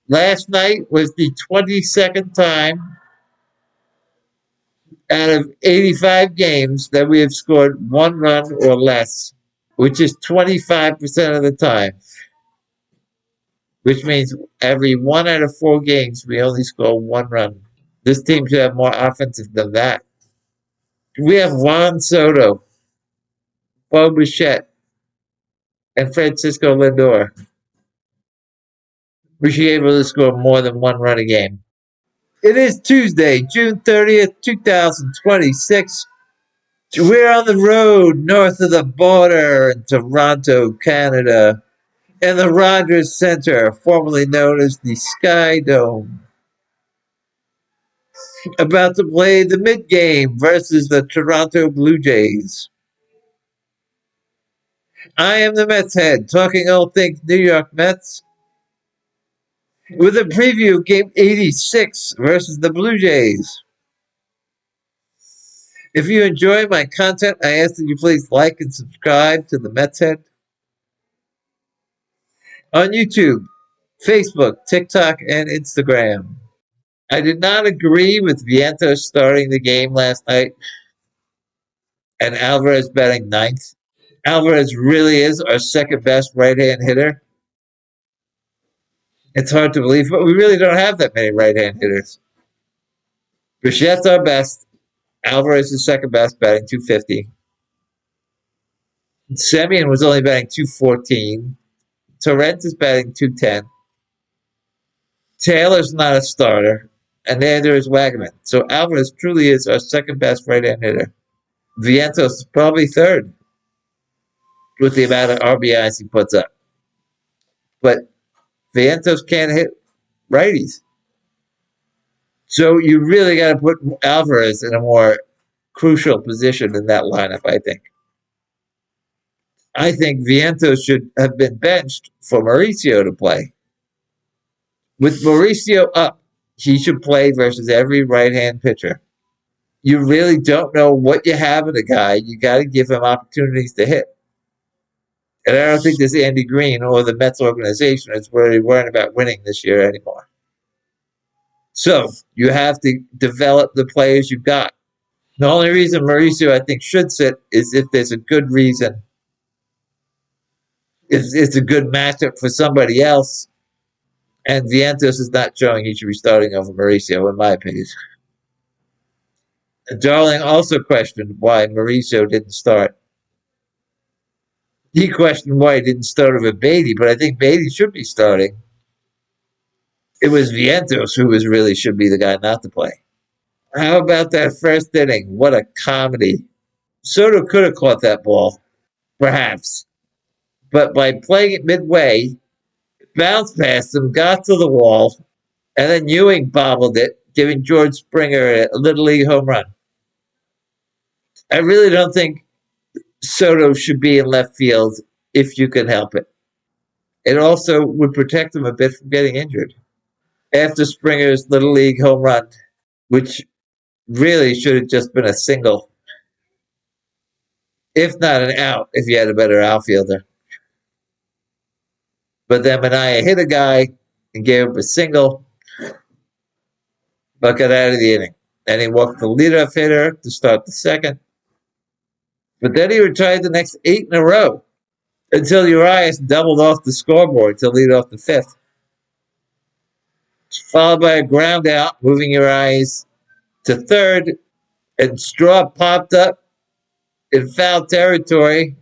Last night was the 22nd time out of 85 games that we have scored 1 run or less, which is 25% of the time, which means every 1 out of 4 games we only score 1 run. This team should have more offensive than that. We have Juan Soto, Bo Bichette, and Francisco Lindor. We should be able to score more than 1 run a game. It is Tuesday, June 30th, 2026. We're on the road north of the border in Toronto, Canada, in the Rogers Center, formerly known as the Sky Dome. About to play the mid-game versus the Toronto Blue Jays. I am the Mets head, talking all things New York Mets, with a preview of Game 86 versus the Blue Jays. If you enjoy my content, I ask that you please like and subscribe to the Mets head on YouTube, Facebook, TikTok, and Instagram. I did not agree with Vientos starting the game last night and Alvarez batting ninth. Alvarez really is our second best right-hand hitter. It's hard to believe, but we really don't have that many right-hand hitters. Bichette's our best. Alvarez is second best, batting 250. Semien was only batting 214. Torrens is batting 210. Taylor's not a starter, and neither is Wagman. So Alvarez truly is our second best right-hand hitter. Vientos is probably third with the amount of RBIs he puts up. But Vientos can't hit righties. So you really got to put Alvarez in a more crucial position in that lineup, I think. I think Vientos should have been benched for Mauricio to play. With Mauricio up, he should play versus every right-hand pitcher. You really don't know what you have in a guy. You got to give him opportunities to hit. And I don't think this Andy Green or the Mets organization is really worried about winning this year anymore. So you have to develop the players you've got. The only reason Mauricio, I think, should sit is if there's a good reason. It's a good matchup for somebody else. And Vientos is not showing he should be starting over Mauricio, in my opinion. Darling also questioned why Mauricio didn't start. He questioned why he didn't start over Beatty, but I think Beatty should be starting. It was Vientos who really should be the guy not to play. How about that first inning? What a comedy. Soto could have caught that ball, perhaps. But by playing it midway, it bounced past him, got to the wall, and then Ewing bobbled it, giving George Springer a Little League home run. I really don't think Soto should be in left field if you can help it. It also would protect him a bit from getting injured. After Springer's Little League home run, which really should have just been a single, if not an out, if you had a better outfielder. But then Manaea hit a guy and gave up a single, but got out of the inning. And he walked the leadoff hitter to start the second. But then he retired the next 8 in a row until Urias doubled off the scoreboard to lead off the fifth. Followed by a ground out, moving Urias to third, and Straw popped up in foul territory,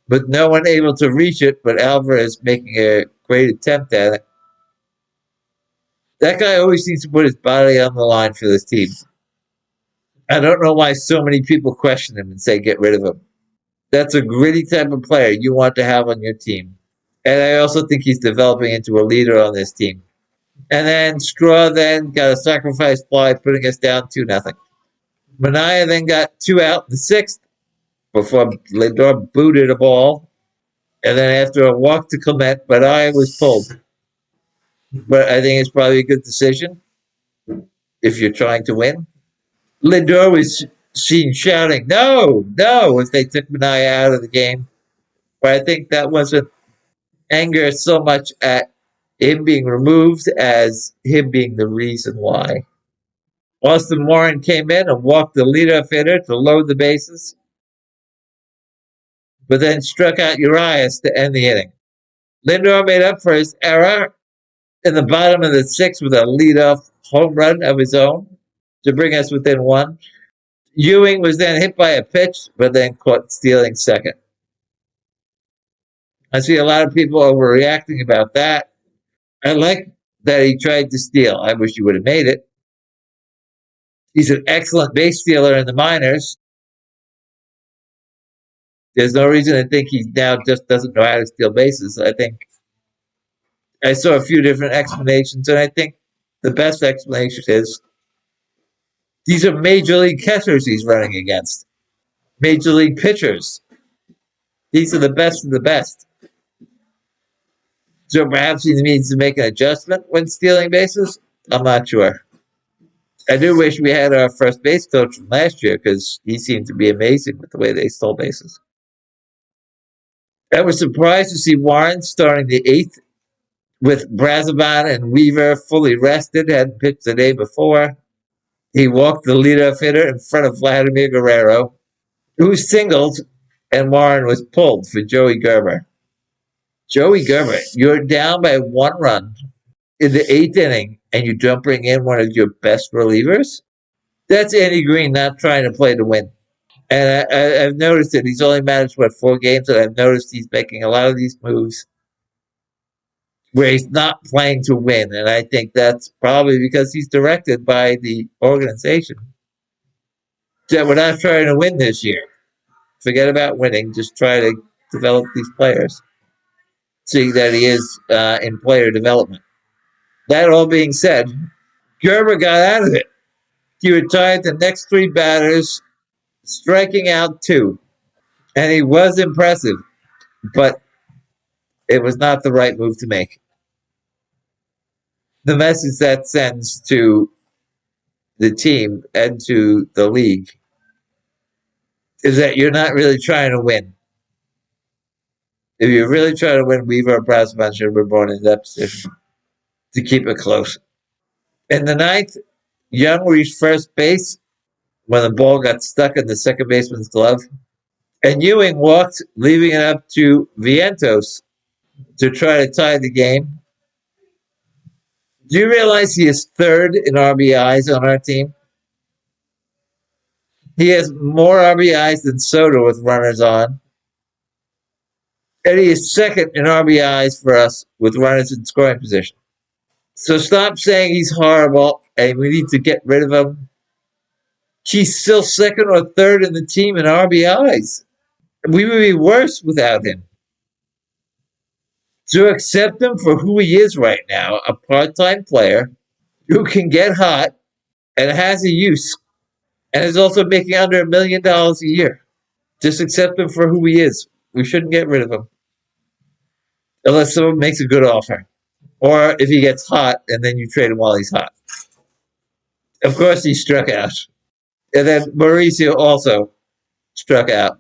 but no one able to reach it, but Alvarez making a great attempt at it. That guy always seems to put his body on the line for this team. I don't know why so many people question him and say get rid of him. That's a gritty type of player you want to have on your team. And I also think he's developing into a leader on this team. And then Straw then got a sacrifice fly, putting us down 2-0. Manaea then got 2 out in the sixth before Lindor booted a ball. And then after a walk to Clement, Manaea was pulled. But I think it's probably a good decision if you're trying to win. Lindor was seen shouting, no, no, as they took Manaea out of the game. But I think that wasn't anger so much at him being removed as him being the reason why. Austin Warren came in and walked the leadoff hitter to load the bases, but then struck out Urias to end the inning. Lindor made up for his error in the bottom of the sixth with a leadoff home run of his own to bring us within one. Ewing was then hit by a pitch, but then caught stealing second. I see a lot of people overreacting about that. I like that he tried to steal. I wish he would have made it. He's an excellent base stealer in the minors. There's no reason to think he now just doesn't know how to steal bases. I think I saw a few different explanations, and I think the best explanation is these are major league catchers he's running against, major league pitchers. These are the best of the best. So perhaps he needs to make an adjustment when stealing bases. I'm not sure. I do wish we had our first base coach from last year because he seemed to be amazing with the way they stole bases. I was surprised to see Warren starting the eighth with Brazoban and Weaver fully rested, hadn't pitched the day before. He walked the leadoff hitter in front of Vladimir Guerrero, who singled, and Warren was pulled for Joey Gerber. Joey Gerber, you're down by one run in the eighth inning, and you don't bring in one of your best relievers? That's Andy Green not trying to play to win. And I've noticed that he's only managed, 4 games, and I've noticed he's making a lot of these moves where he's not playing to win. And I think that's probably because he's directed by the organization that we're not trying to win this year. Forget about winning. Just try to develop these players. Seeing that he is in player development. That all being said, Gerber got out of it. He retired the next 3 batters, striking out 2. And he was impressive, but it was not the right move to make. The message that sends to the team and to the league is that you're not really trying to win. If you're really trying to win, Weaver or Brassman should have been born in that position to keep it close. In the ninth, Young reached first base when the ball got stuck in the second baseman's glove, and Ewing walked, leaving it up to Vientos to try to tie the game. Do you realize he is third in RBIs on our team? He has more RBIs than Soto with runners on. And he is second in RBIs for us with runners in scoring position. So stop saying he's horrible and we need to get rid of him. He's still second or third in the team in RBIs. We would be worse without him. So accept him for who he is right now, a part-time player who can get hot and has a use and is also making under $1 million a year. Just accept him for who he is. We shouldn't get rid of him. Unless someone makes a good offer. Or if he gets hot and then you trade him while he's hot. Of course, he struck out. And then Mauricio also struck out.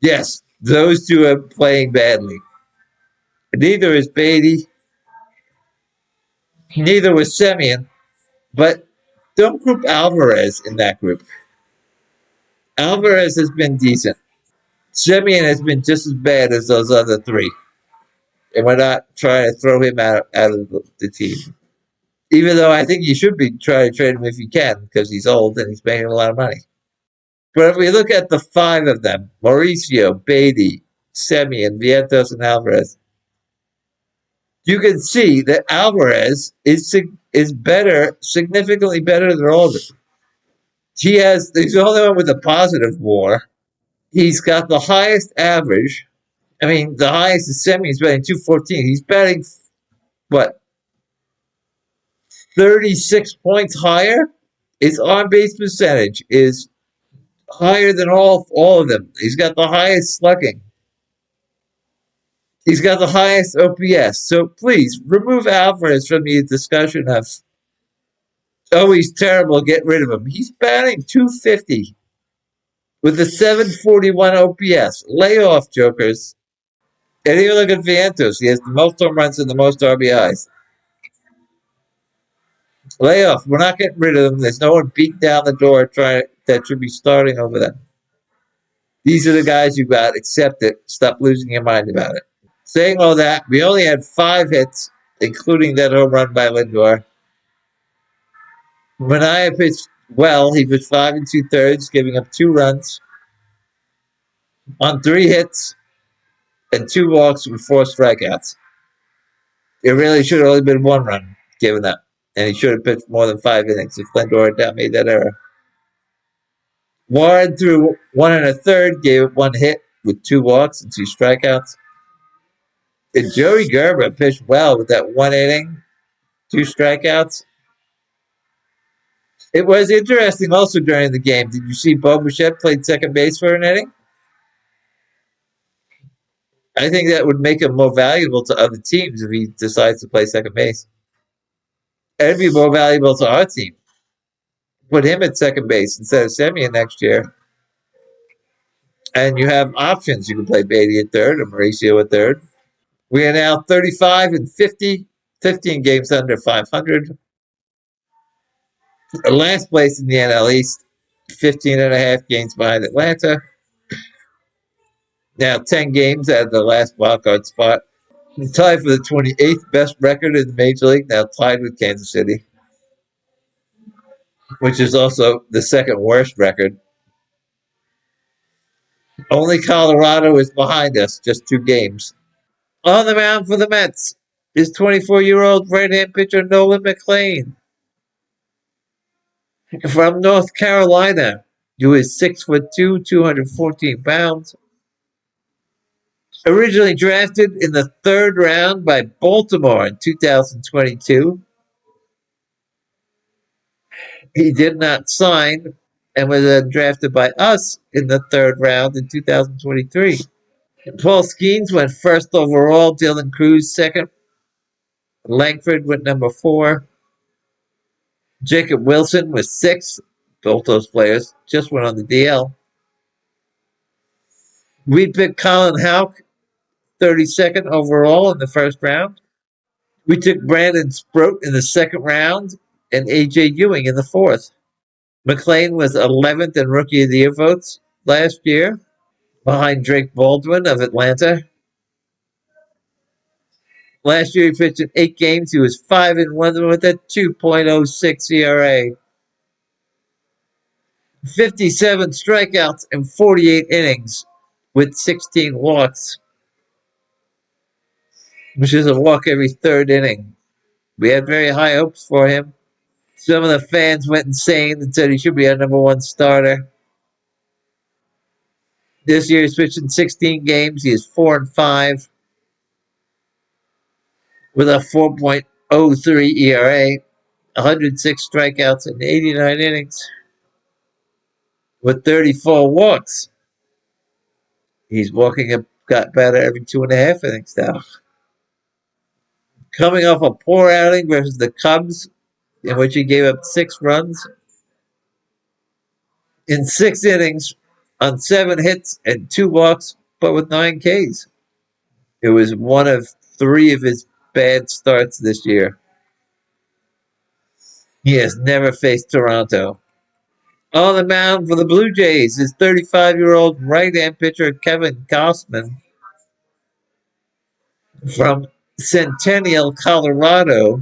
Yes, those two are playing badly. Neither is Beatty. Neither was Semien. But don't group Alvarez in that group. Alvarez has been decent. Semien has been just as bad as those other 3. And we're not trying to throw him out of the team. Even though I think you should be trying to trade him if you can, because he's old and he's making a lot of money. But if we look at the 5 of them, Mauricio, Beatty, Semien, Vientos, and Alvarez, you can see that Alvarez is better, significantly better than all of them. He's the only one with a positive WAR. He's got the highest average. I mean, the highest is Semien. He's batting .214. He's batting, 36 points higher? His on-base percentage is higher than all of them. He's got the highest slugging. He's got the highest OPS. So please, remove Alvarez from the discussion of, oh, he's terrible, get rid of him. He's batting .250 with a 741 OPS. Lay off, jokers. And even look at Vientos. He has the most home runs and the most RBIs. Layoff. We're not getting rid of them. There's no one beating down the door trying that should be starting over them. These are the guys you got. Accept it. Stop losing your mind about it. Saying all that, we only had 5 hits, including that home run by Lindor. Mania pitched well. He pitched 5 2/3, giving up 2 runs on 3 hits and 2 walks with 4 strikeouts. It really should have only been 1 run given up, and he should have pitched more than 5 innings if Lindor had not made that error. Warren threw 1 1/3, gave up 1 hit with 2 walks and 2 strikeouts. And Joey Gerber pitched well with that 1 inning, 2 strikeouts. It was interesting also during the game. Did you see Bo Bichette played second base for an inning? I think that would make him more valuable to other teams if he decides to play second base. And it'd be more valuable to our team. Put him at second base instead of Semien next year. And you have options. You can play Beatty at third or Mauricio at third. We are now 35 and 50, 15 games under 500. Last place in the NL East, 15 and a half games behind Atlanta. Now 10 games out of the last wildcard spot. Tied for the 28th best record in the Major League, now tied with Kansas City, which is also the second worst record. Only Colorado is behind us, just 2 games. On the mound for the Mets is 24-year-old right-hand pitcher Nolan McLean from North Carolina, who is 6'2", 214 pounds. Originally drafted in the 3rd round by Baltimore in 2022, he did not sign and was then drafted by us in the 3rd round in 2023. Paul Skeens went first overall, Dylan Cruz second, Langford went number 4, Jacob Wilson was 6th. Both those players just went on the DL. We picked Colin Houck 32nd overall in the 1st round. We took Brandon Sproat in the 2nd round and A.J. Ewing in the 4th. McLean was 11th in Rookie of the Year votes last year, behind Drake Baldwin of Atlanta. Last year he pitched in 8 games. He was 5-1 with a 2.06 ERA. 57 strikeouts in 48 innings with 16 walks, which is a walk every 3rd inning. We had very high hopes for him. Some of the fans went insane and said he should be our '1 starter. This year he's pitched in 16 games. He is 4-5 with a 4.03 ERA, 106 strikeouts in 89 innings with 34 walks. He's got better every 2.5 innings now. Coming off a poor outing versus the Cubs, in which he gave up 6 runs in 6 innings on 7 hits and 2 walks, but with 9 Ks. It was one of 3 of his bad starts this year. He has never faced Toronto. On the mound for the Blue Jays is 35-year-old right-hand pitcher Kevin Gausman from Centennial, Colorado.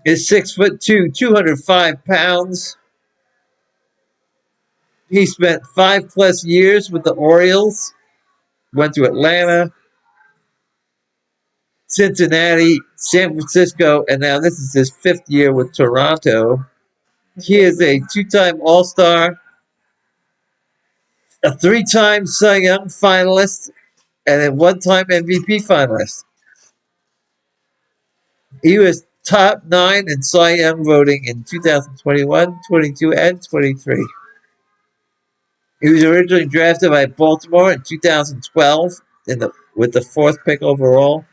Is 6'2", 205 pounds. He spent 5+ years with the Orioles, went to Atlanta, Cincinnati, San Francisco, and now this is his 5th year with Toronto. He is a 2-time All-Star, a 3-time Cy Young finalist, and a 1-time MVP finalist. He was top 9 in Cy Young voting in 2021, 22, and 23. He was originally drafted by Baltimore in 2012 with the 4th pick overall.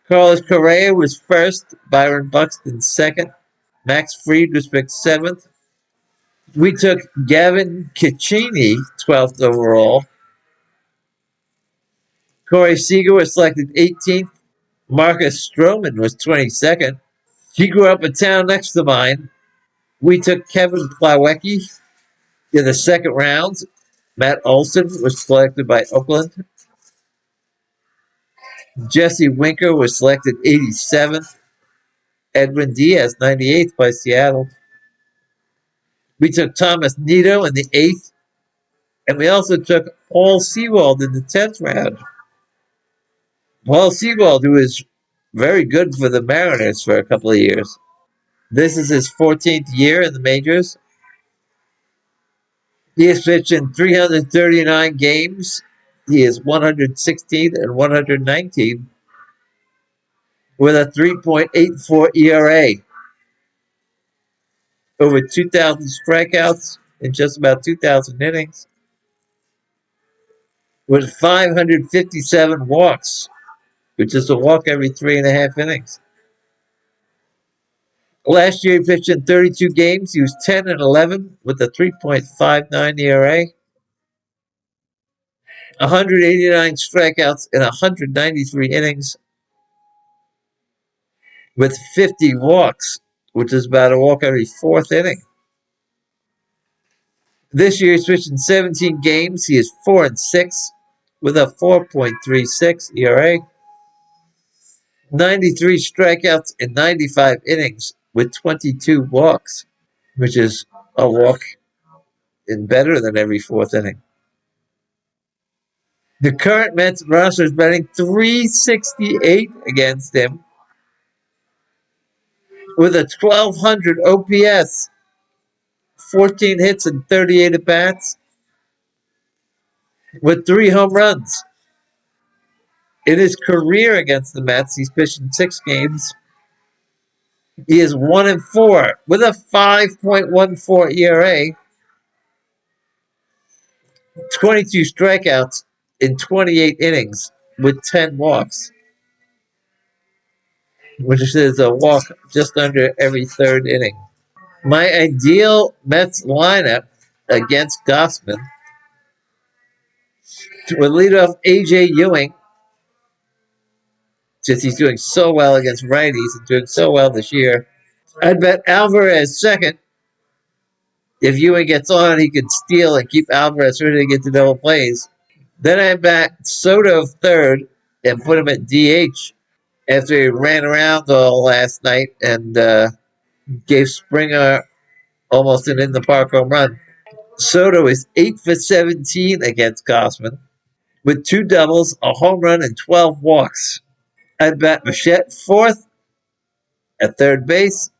Carlos Correa was 1st, Byron Buxton 2nd, Max Fried was picked 7th. We took Gavin Cicchini 12th overall. Corey Seager was selected 18th. Marcus Stroman was 22nd. He grew up in town next to mine. We took Kevin Plawecki in the second round. Matt Olson was selected by Oakland. Jesse Winker was selected 87th. Edwin Diaz, 98th by Seattle. We took Thomas Nito in the 8th. And we also took Paul Sewald in the 10th round. Paul Sewald, who was very good for the Mariners for a couple of years. This is his 14th year in the majors. He has pitched in 339 games. He is 116th and 119th with a 3.84 ERA. Over 2,000 strikeouts in just about 2,000 innings. With 557 walks, which is a walk every 3.5 innings. Last year, he pitched in 32 games. He was 10 and 11 with a 3.59 ERA. 189 strikeouts in 193 innings with 50 walks, which is about a walk every fourth inning. This year, he's pitched in 17 games. He is 4 and 6 with a 4.36 ERA. 93 strikeouts in 95 innings with 22 walks, which is a walk in better than every fourth inning. The current Mets roster is batting .368 against him with a 1,200 OPS, 14 hits and 38 at-bats with 3 home runs. In his career against the Mets, he's pitched in 6 games. He is 1 and 4 with a 5.14 ERA, 22 strikeouts in 28 innings with 10 walks, which is a walk just under every third inning. My ideal Mets lineup against Gossman would lead off A.J. Ewing, since he's doing so well against righties and doing so well this year. I'd bet Alvarez second. If Ewing gets on, he could steal and keep Alvarez ready to get to double plays. Then I bet Soto third and put him at DH after he ran around all last night and gave Springer almost an in-the-park home run. Soto is 8 for 17 against Gossman with 2 doubles, a home run, and 12 walks. I'd bet Bichette fourth at third base.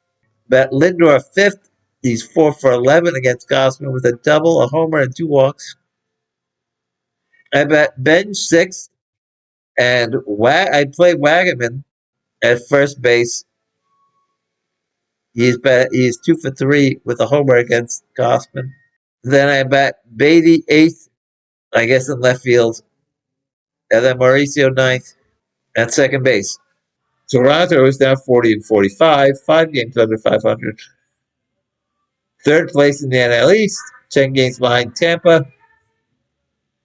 Bet Lindor fifth. He's 4 for 11 against Gossman with a double, a homer, and 2 walks. I bet Bench sixth. And I'd play Wagaman at first base. He's 2 for 3 with a homer against Gossman. Then I bet Beatty eighth, I guess in left field. And then Mauricio ninth at second base. Toronto is now 40 and 45, 5 games under 500. Third place in the NL East, 10 games behind Tampa.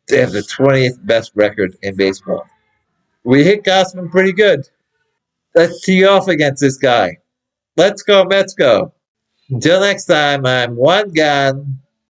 They have the 20th best record in baseball. We hit Gossman pretty good. Let's tee off against this guy. Let's go, Mets go. Until next time, I'm One Gun.